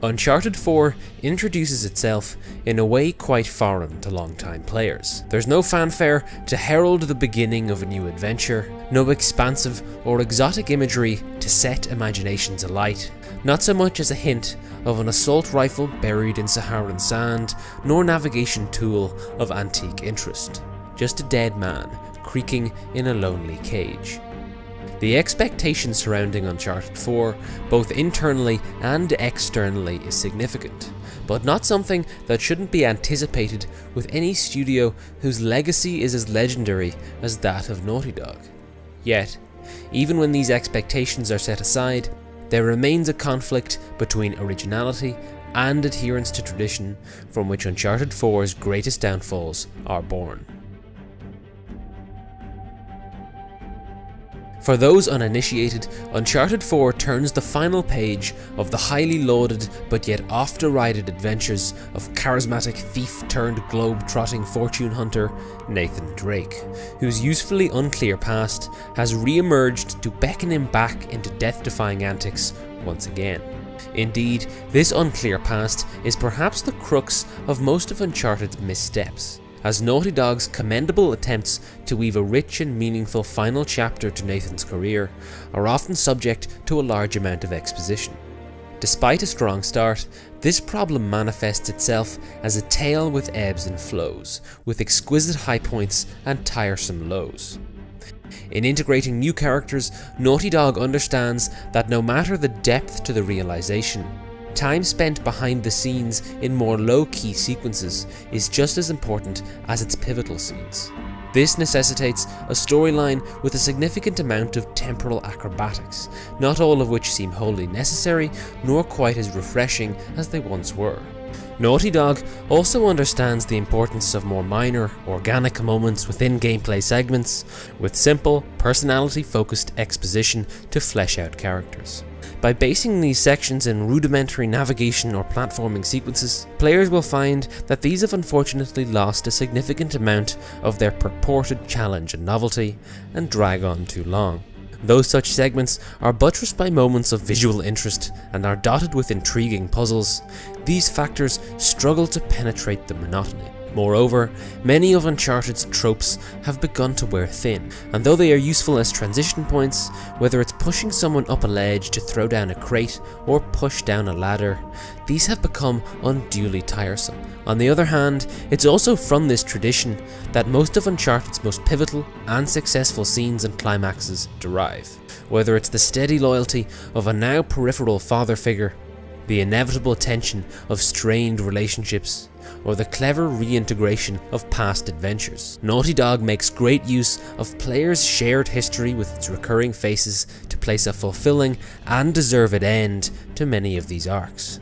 Uncharted 4 introduces itself in a way quite foreign to long-time players. There's no fanfare to herald the beginning of a new adventure, no expansive or exotic imagery to set imaginations alight, not so much as a hint of an assault rifle buried in Saharan sand, nor navigation tool of antique interest. Just a dead man creaking in a lonely cage. The expectation surrounding Uncharted 4, both internally and externally, is significant, but not something that shouldn't be anticipated with any studio whose legacy is as legendary as that of Naughty Dog. Yet, even when these expectations are set aside, there remains a conflict between originality and adherence to tradition from which Uncharted 4's greatest downfalls are born. For those uninitiated, Uncharted 4 turns the final page of the highly lauded but yet oft-derided adventures of charismatic thief-turned-globe-trotting fortune hunter Nathan Drake, whose usefully unclear past has re-emerged to beckon him back into death-defying antics once again. Indeed, this unclear past is perhaps the crux of most of Uncharted's missteps, as Naughty Dog's commendable attempts to weave a rich and meaningful final chapter to Nathan's career are often subject to a large amount of exposition. Despite a strong start, this problem manifests itself as a tale with ebbs and flows, with exquisite high points and tiresome lows. In integrating new characters, Naughty Dog understands that no matter the depth to the realization, time spent behind the scenes in more low-key sequences is just as important as its pivotal scenes. This necessitates a storyline with a significant amount of temporal acrobatics, not all of which seem wholly necessary, nor quite as refreshing as they once were. Naughty Dog also understands the importance of more minor, organic moments within gameplay segments, with simple, personality-focused exposition to flesh out characters. By basing these sections in rudimentary navigation or platforming sequences, players will find that these have unfortunately lost a significant amount of their purported challenge and novelty, and drag on too long. Though such segments are buttressed by moments of visual interest and are dotted with intriguing puzzles, these factors struggle to penetrate the monotony. Moreover, many of Uncharted's tropes have begun to wear thin, and though they are useful as transition points, whether it's pushing someone up a ledge to throw down a crate or push down a ladder, these have become unduly tiresome. On the other hand, it's also from this tradition that most of Uncharted's most pivotal and successful scenes and climaxes derive. Whether it's the steady loyalty of a now peripheral father figure, the inevitable tension of strained relationships, or the clever reintegration of past adventures. Naughty Dog makes great use of players' shared history with its recurring faces to place a fulfilling and deserved end to many of these arcs.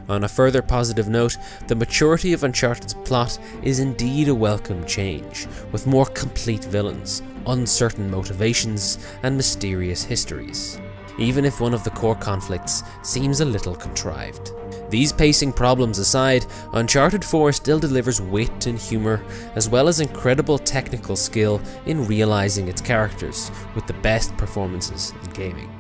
On a further positive note, the maturity of Uncharted's plot is indeed a welcome change, with more complete villains, uncertain motivations, and mysterious histories, even if one of the core conflicts seems a little contrived. These pacing problems aside, Uncharted 4 still delivers wit and humour, as well as incredible technical skill in realising its characters with the best performances in gaming.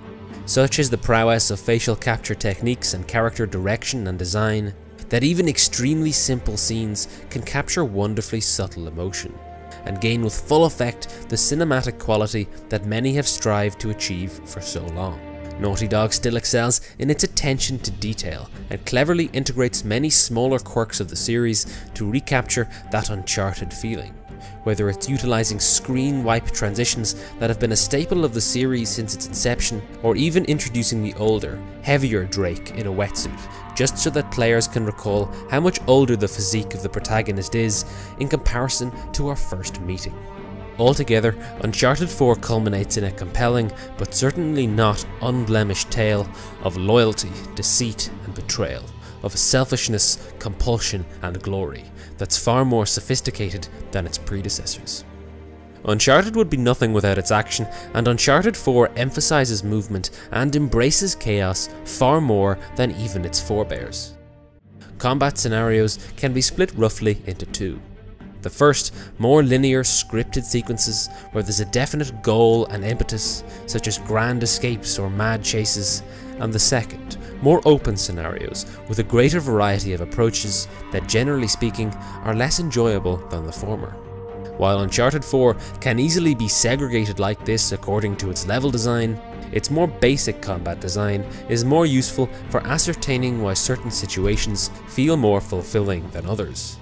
Such is the prowess of facial capture techniques and character direction and design, that even extremely simple scenes can capture wonderfully subtle emotion, and gain with full effect the cinematic quality that many have strived to achieve for so long. Naughty Dog still excels in its attention to detail, and cleverly integrates many smaller quirks of the series to recapture that Uncharted feeling. Whether it's utilising screen wipe transitions that have been a staple of the series since its inception, or even introducing the older, heavier Drake in a wetsuit, just so that players can recall how much older the physique of the protagonist is in comparison to our first meeting. Altogether, Uncharted 4 culminates in a compelling, but certainly not unblemished tale of loyalty, deceit and betrayal, of selfishness, compulsion and glory that's far more sophisticated than its predecessors. Uncharted would be nothing without its action, and Uncharted 4 emphasises movement and embraces chaos far more than even its forebears. Combat scenarios can be split roughly into two. The first, more linear, scripted sequences where there's a definite goal and impetus, such as grand escapes or mad chases, and the second, more open scenarios with a greater variety of approaches that, generally speaking, are less enjoyable than the former. While Uncharted 4 can easily be segregated like this according to its level design, its more basic combat design is more useful for ascertaining why certain situations feel more fulfilling than others.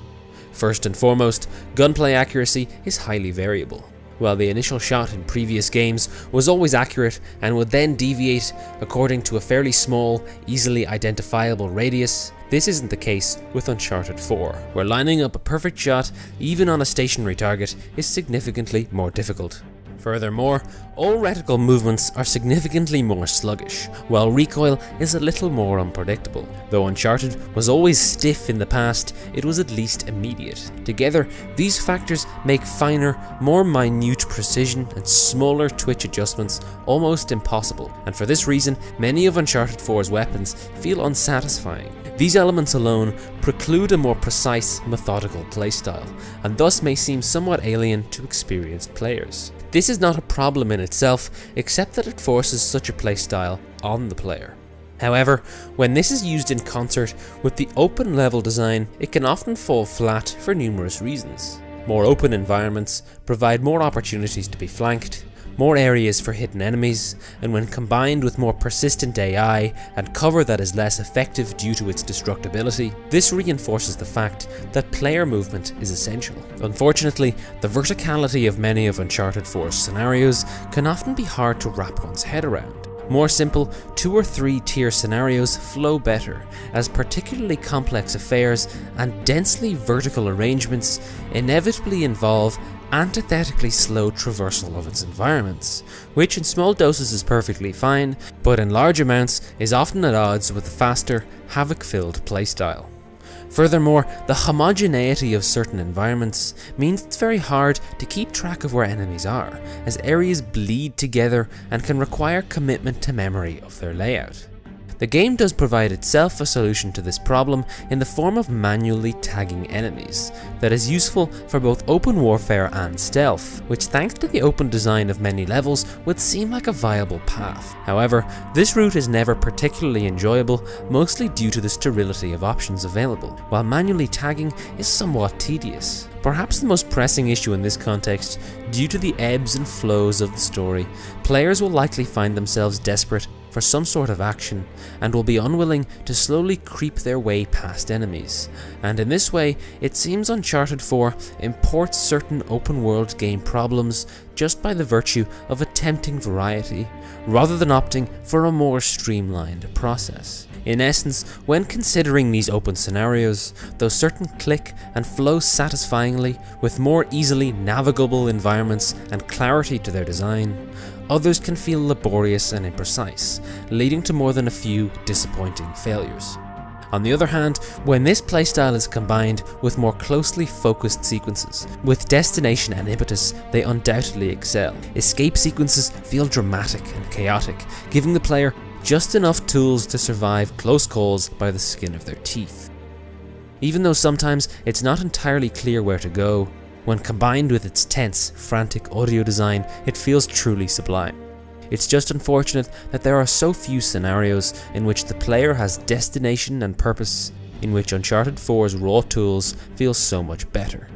First and foremost, gunplay accuracy is highly variable. While the initial shot in previous games was always accurate and would then deviate according to a fairly small, easily identifiable radius, this isn't the case with Uncharted 4, where lining up a perfect shot even on a stationary target is significantly more difficult. Furthermore, all reticle movements are significantly more sluggish, while recoil is a little more unpredictable. Though Uncharted was always stiff in the past, it was at least immediate. Together, these factors make finer, more minute precision and smaller twitch adjustments almost impossible, and for this reason, many of Uncharted 4's weapons feel unsatisfying. These elements alone preclude a more precise, methodical playstyle, and thus may seem somewhat alien to experienced players. This is not a problem in itself, except that it forces such a playstyle on the player. However, when this is used in concert with the open level design, it can often fall flat for numerous reasons. More open environments provide more opportunities to be flanked, more areas for hidden enemies, and when combined with more persistent AI and cover that is less effective due to its destructibility, this reinforces the fact that player movement is essential. Unfortunately, the verticality of many of Uncharted 4's scenarios can often be hard to wrap one's head around. More simple 2 or 3 tier scenarios flow better, as particularly complex affairs and densely vertical arrangements inevitably involve antithetically slow traversal of its environments, which in small doses is perfectly fine, but in large amounts is often at odds with the faster, havoc-filled playstyle. Furthermore, the homogeneity of certain environments means it's very hard to keep track of where enemies are, as areas bleed together and can require commitment to memory of their layout. The game does provide itself a solution to this problem in the form of manually tagging enemies that is useful for both open warfare and stealth, which thanks to the open design of many levels would seem like a viable path. However, this route is never particularly enjoyable, mostly due to the sterility of options available, while manually tagging is somewhat tedious. Perhaps the most pressing issue in this context, due to the ebbs and flows of the story, players will likely find themselves desperate for some sort of action, and will be unwilling to slowly creep their way past enemies. And in this way, it seems Uncharted 4 imports certain open world game problems just by the virtue of attempting variety, rather than opting for a more streamlined process. In essence, when considering these open scenarios, though certain click and flow satisfyingly with more easily navigable environments and clarity to their design, others can feel laborious and imprecise, leading to more than a few disappointing failures. On the other hand, when this playstyle is combined with more closely focused sequences, with destination and impetus, they undoubtedly excel. Escape sequences feel dramatic and chaotic, giving the player just enough tools to survive close calls by the skin of their teeth. Even though sometimes it's not entirely clear where to go, when combined with its tense, frantic audio design, it feels truly sublime. It's just unfortunate that there are so few scenarios in which the player has destination and purpose, in which Uncharted 4's raw tools feel so much better.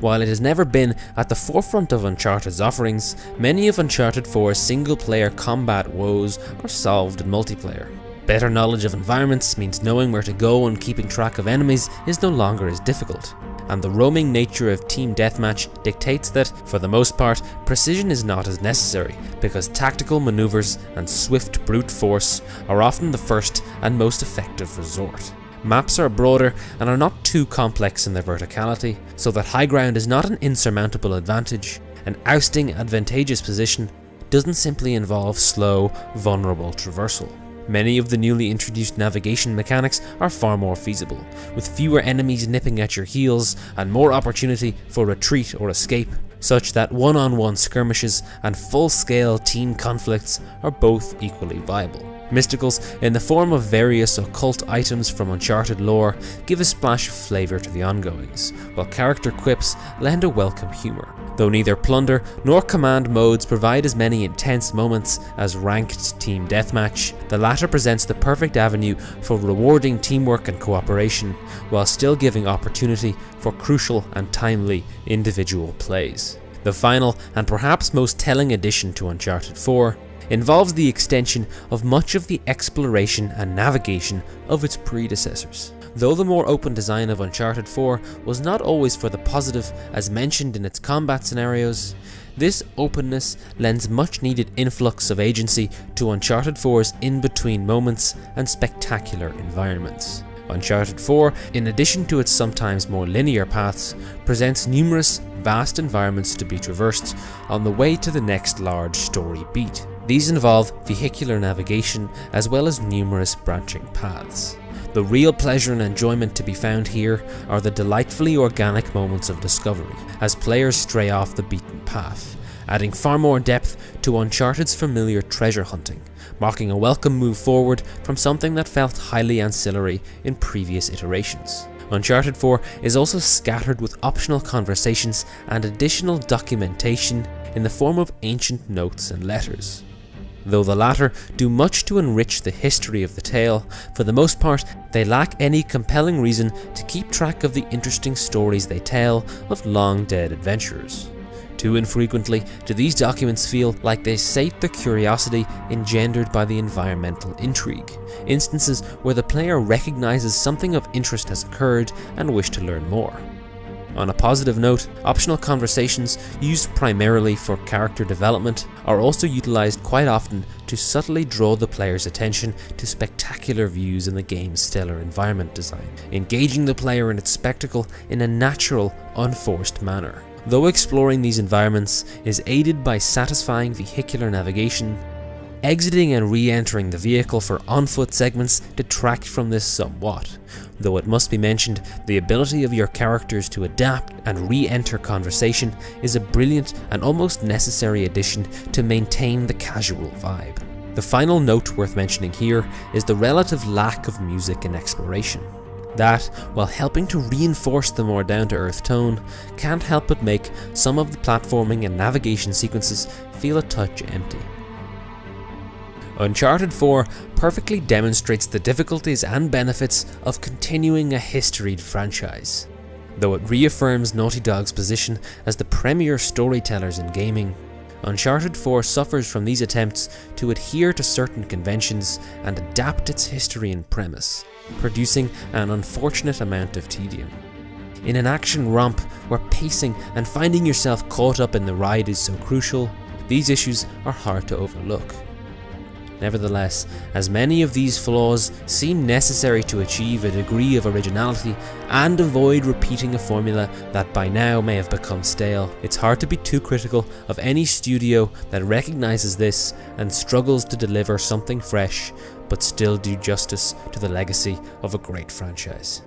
While it has never been at the forefront of Uncharted's offerings, many of Uncharted 4's single-player combat woes are solved in multiplayer. Better knowledge of environments means knowing where to go and keeping track of enemies is no longer as difficult. And the roaming nature of Team Deathmatch dictates that, for the most part, precision is not as necessary, because tactical maneuvers and swift brute force are often the first and most effective resort. Maps are broader and are not too complex in their verticality, so that high ground is not an insurmountable advantage, and ousting advantageous position doesn't simply involve slow, vulnerable traversal. Many of the newly introduced navigation mechanics are far more feasible, with fewer enemies nipping at your heels and more opportunity for retreat or escape, such that one-on-one skirmishes and full-scale team conflicts are both equally viable. Mysticals, in the form of various occult items from Uncharted lore, give a splash of flavour to the ongoings, while character quips lend a welcome humour. Though neither plunder nor command modes provide as many intense moments as ranked team deathmatch, the latter presents the perfect avenue for rewarding teamwork and cooperation, while still giving opportunity for crucial and timely individual plays. The final and perhaps most telling addition to Uncharted 4 involves the extension of much of the exploration and navigation of its predecessors. Though the more open design of Uncharted 4 was not always for the positive as mentioned in its combat scenarios, this openness lends much needed influx of agency to Uncharted 4's in-between moments and spectacular environments. Uncharted 4, in addition to its sometimes more linear paths, presents numerous vast environments to be traversed on the way to the next large story beat. These involve vehicular navigation as well as numerous branching paths. The real pleasure and enjoyment to be found here are the delightfully organic moments of discovery, as players stray off the beaten path, adding far more depth to Uncharted's familiar treasure hunting, marking a welcome move forward from something that felt highly ancillary in previous iterations. Uncharted 4 is also scattered with optional conversations and additional documentation in the form of ancient notes and letters. Though the latter do much to enrich the history of the tale, for the most part they lack any compelling reason to keep track of the interesting stories they tell of long-dead adventurers. Too infrequently do these documents feel like they sate the curiosity engendered by the environmental intrigue, instances where the player recognizes something of interest has occurred and wish to learn more. On a positive note, optional conversations used primarily for character development are also utilized quite often to subtly draw the player's attention to spectacular views in the game's stellar environment design, engaging the player in its spectacle in a natural, unforced manner. Though exploring these environments is aided by satisfying vehicular navigation, exiting and re-entering the vehicle for on-foot segments detract from this somewhat, though it must be mentioned the ability of your characters to adapt and re-enter conversation is a brilliant and almost necessary addition to maintain the casual vibe. The final note worth mentioning here is the relative lack of music in exploration. That, while helping to reinforce the more down-to-earth tone, can't help but make some of the platforming and navigation sequences feel a touch empty. Uncharted 4 perfectly demonstrates the difficulties and benefits of continuing a historied franchise. Though it reaffirms Naughty Dog's position as the premier storytellers in gaming, Uncharted 4 suffers from these attempts to adhere to certain conventions and adapt its history and premise, producing an unfortunate amount of tedium. In an action romp where pacing and finding yourself caught up in the ride is so crucial, these issues are hard to overlook. Nevertheless, as many of these flaws seem necessary to achieve a degree of originality and avoid repeating a formula that by now may have become stale, it's hard to be too critical of any studio that recognizes this and struggles to deliver something fresh but still do justice to the legacy of a great franchise.